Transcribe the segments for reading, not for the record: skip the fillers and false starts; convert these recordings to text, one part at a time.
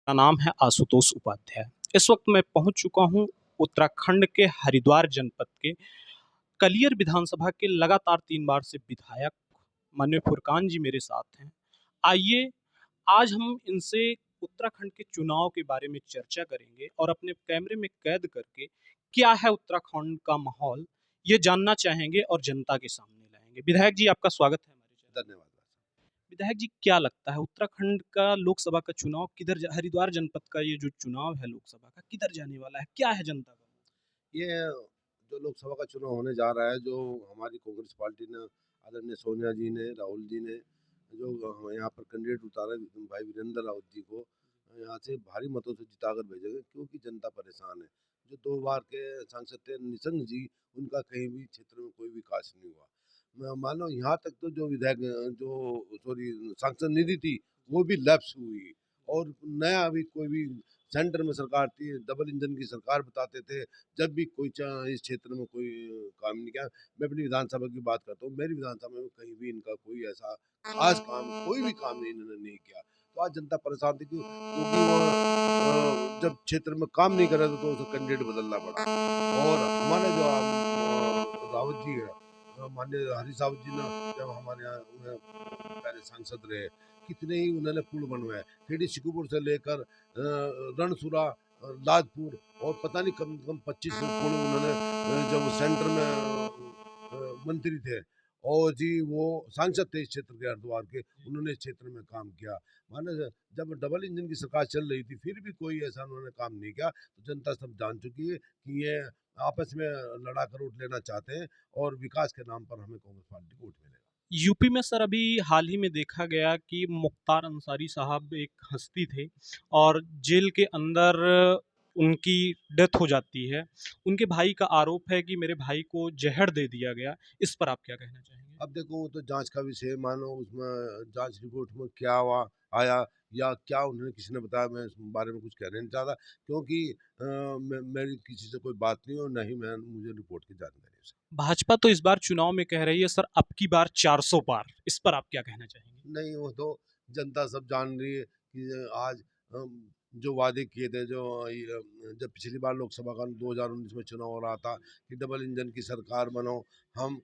का नाम है आशुतोष उपाध्याय। इस वक्त मैं पहुंच चुका हूं उत्तराखंड के हरिद्वार जनपद के कलियर विधानसभा के लगातार 3 बार से विधायक माननीय फुरकान जी मेरे साथ हैं। आइए आज हम इनसे उत्तराखंड के चुनाव के बारे में चर्चा करेंगे और अपने कैमरे में कैद करके क्या है उत्तराखंड का माहौल ये जानना चाहेंगे और जनता के सामने लाएंगे। विधायक जी आपका स्वागत है हमारे चैनल। धन्यवाद। विधायक जी क्या लगता है उत्तराखंड का लोकसभा का चुनाव हरिद्वार जनपद का ये जो चुनाव है लोकसभा का किधर जाने वाला है, क्या है जनता का? ये जो लोकसभा का चुनाव होने जा रहा है, जो हमारी कांग्रेस पार्टी ने, आदरणीय सोनिया जी ने, राहुल जी ने जो यहाँ पर कैंडिडेट उतारा भाई वीरेंद्र रावत जी को यहाँ से भारी मतों से जिताकर भेजेंगे, क्योंकि जनता परेशान है। जो 2 बार के सांसद थे निशंक जी, उनका कहीं भी क्षेत्र में कोई विकास नहीं हुआ। मान लो यहाँ तक तो जो विधायक जो सॉरी सांसद निधि थी, वो भी लैप्स हुई। और नया अभी कोई भी सेंटर में सरकार थी, डबल इंजन की सरकार बताते थे। जब भी कोई इस क्षेत्र में कोई काम नहीं किया। मैं अपनी विधानसभा की बात करता हूँ, मेरी विधानसभा में कहीं भी इनका कोई ऐसा खास काम, कोई भी काम नहीं इन्होंने नहीं किया। तो आज जनता परेशान थी, क्योंकि वो जब क्षेत्र में काम नहीं कर रहे थे तो उसे कैंडिडेट बदलना पड़ा। और हमारे जो रावत जी है, माननीय हरीश रावत जी ने, जब हमारे यहाँ पहले सांसद रहे, कितने ही उन्होंने पुल बनवाए, खेड़ी सिकुपुर से लेकर रणसुरा, लाजपुर, और पता नहीं कम से कम 25 पुल उन्होंने जब सेंटर में मंत्री थे और जी वो सांसद थे इस क्षेत्र के हरिद्वार के, उन्होंने इस क्षेत्र में काम किया। माने जब डबल इंजन की सरकार चल रही थी, फिर भी कोई ऐसा उन्होंने काम नहीं किया। तो जनता सब जान चुकी है कि ये आपस में लड़ा कर वोट लेना चाहते हैं, और विकास के नाम पर हमें कांग्रेस पार्टी को वोट मिलेगा। यूपी में सर अभी हाल ही में देखा गया कि मुख्तार अंसारी साहब एक हस्ती थे और जेल के अंदर उनकी डेथ हो जाती है। उनके भाई का आरोप है कि मेरे भाई को जहर दे दिया गया। इस पर आप क्या कहना चाहेंगे? अब देखो, वो तो जांच का विषय है। मानो उसमें जांच रिपोर्ट में क्या हुआ, आया, या क्या उन्होंने किसी ने बताया, मैं इस बारे में कुछ कहना नहीं चाहता, क्योंकि मेरी किसी से कोई बात नहीं, और न ही मुझे रिपोर्ट की जानकारी है। भाजपा तो इस बार चुनाव में कह रही है सर अब की बार 400 पार। इस पर आप क्या कहना चाहेंगे? नहीं, वो तो जनता सब जान रही है कि आज जो वादे किए थे, जो जब पिछली बार लोकसभा का 2019 में चुनाव हो रहा था कि डबल इंजन की सरकार बनो, हम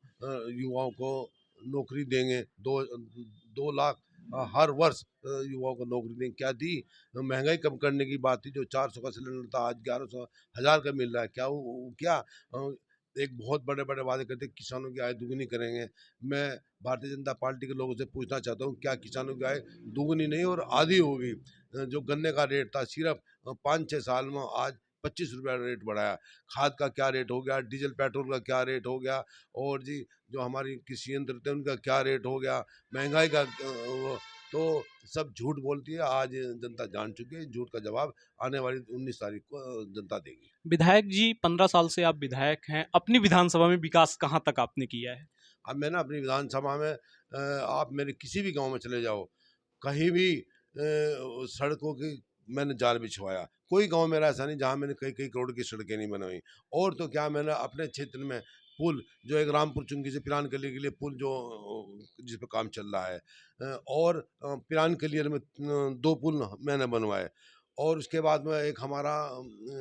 युवाओं को नौकरी देंगे, 2 लाख हर वर्ष युवाओं को नौकरी देंगे। क्या दी? महंगाई कम करने की बात थी। जो 400 का सिलेंडर था, आज 1100 हजार का मिल रहा है। क्या क्या एक बहुत बड़े बड़े वादे करते, किसानों की आय दुगनी करेंगे। मैं भारतीय जनता पार्टी के लोगों से पूछना चाहता हूँ, क्या किसानों की आय दुगनी नहीं और आधी होगी? जो गन्ने का रेट था, सिर्फ 5-6 साल में आज 25 रुपया रेट बढ़ाया। खाद का क्या रेट हो गया, डीजल पेट्रोल का क्या रेट हो गया, और जी जो हमारी कृषि यंत्र थे उनका क्या रेट हो गया, महंगाई का तो सब झूठ बोलती है। आज जनता जान चुकी है। झूठ का जवाब आने वाली 19 तारीख को जनता देगी। विधायक जी 15 साल से आप विधायक हैं, अपनी विधानसभा में विकास कहाँ तक आपने किया है? अब मैं ना अपनी विधानसभा में आप मेरे किसी भी गांव में चले जाओ, कहीं भी सड़कों की मैंने जाल बिछवाया। कोई गांव मेरा ऐसा नहीं जहां मैंने कई कई करोड़ की सड़कें नहीं बनवाई। और तो क्या, मैंने अपने क्षेत्र में पुल, जो एक रामपुर चुंगी से पिरान कलियर के लिए पुल, जो जिस पर काम चल रहा है, और पिरान कलियर में 2 पुल मैंने बनवाए। और उसके बाद में एक हमारा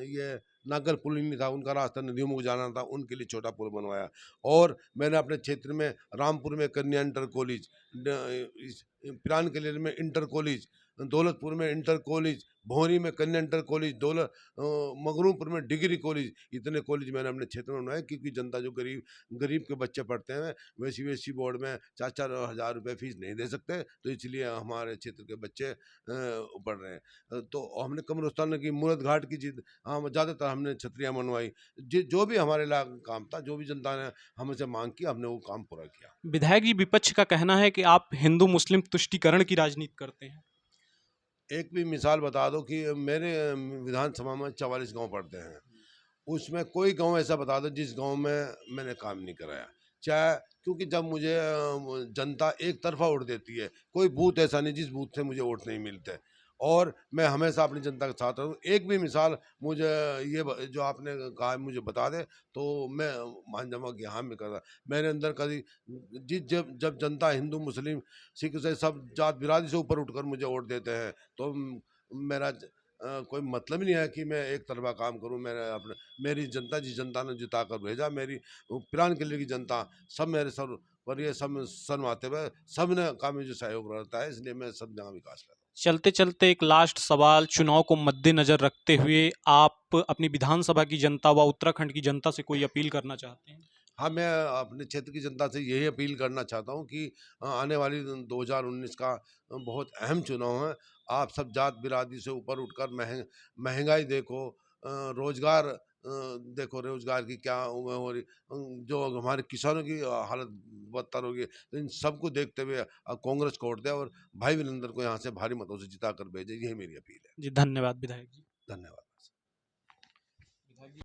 ये नागल पुल नहीं था, उनका रास्ता नदियों में जाना था, उनके लिए छोटा पुल बनवाया। और मैंने अपने क्षेत्र में रामपुर में कन्या इंटर कॉलेज, पिरान कलियर में इंटर कॉलेज, दौलतपुर में इंटर कॉलेज, भौरी में कन्या इंटर कॉलेज, मगरूपुर में डिग्री कॉलेज, इतने कॉलेज मैंने अपने क्षेत्र में बनाए। क्योंकि जनता जो गरीब गरीब के बच्चे पढ़ते हैं, वे सीबीएसई बोर्ड में 4-4 हज़ार रुपये फीस नहीं दे सकते, तो इसलिए हमारे क्षेत्र के बच्चे पढ़ रहे हैं। तो हमने कब्रिस्तान की मूरत घाट की चीज, हाँ, ज़्यादातर हमने छतरियाँ मनवाई। जो भी हमारे इलाके काम था, जो भी जनता ने हमसे मांग की, हमने वो काम पूरा किया। विधायक जी विपक्ष का कहना है कि आप हिंदू मुस्लिम तुष्टीकरण की राजनीति करते हैं। एक भी मिसाल बता दो कि मेरे विधानसभा में 44 गांव पड़ते हैं, उसमें कोई गांव ऐसा बता दो जिस गांव में मैंने काम नहीं कराया। चाहे, क्योंकि जब मुझे जनता एक तरफा वोट देती है, कोई बूथ ऐसा नहीं जिस बूथ से मुझे वोट नहीं मिलते, और मैं हमेशा अपनी जनता के साथ रहूँ। एक भी मिसाल मुझे जो आपने कहा है मुझे बता दे, तो मैं मान जाऊँगा कि हाँ मैं कर रहा। मेरे अंदर कभी जिस जब जब जनता हिंदू मुस्लिम सिख से सब जात बिरादरी से ऊपर उठकर मुझे वोट देते हैं, तो मेरा कोई मतलब ही नहीं है कि मैं एक तरफ़ा काम करूँ। मैंने अपने मेरी जनता जिस जनता ने जिता कर भेजा, मेरी पिरान किले की जनता सब मेरे सर पर ये सब शर्माते हुए सबने का मुझे सहयोग रहता है, इसलिए मैं सब जगह विकास कर रहा हूँ। चलते-चलते एक लास्ट सवाल, चुनाव को मद्देनज़र रखते हुए आप अपनी विधानसभा की जनता व उत्तराखंड की जनता से कोई अपील करना चाहते हैं? हाँ, मैं अपने क्षेत्र की जनता से यही अपील करना चाहता हूँ कि आने वाली 2019 का बहुत अहम चुनाव है। आप सब जात बिरादरी से ऊपर उठकर महँगाई देखो, रोज़गार देखो, रोज़गार की क्या हो रही, जो हमारे किसानों की हालत बदतर हो गई है। तो इन सबको देखते हुए कांग्रेस को वोट दें और भाई वीरेंद्र को यहाँ से भारी मतों से जिता कर भेजें, यही मेरी अपील है। जी, धन्यवाद विधायक जी। धन्यवाद।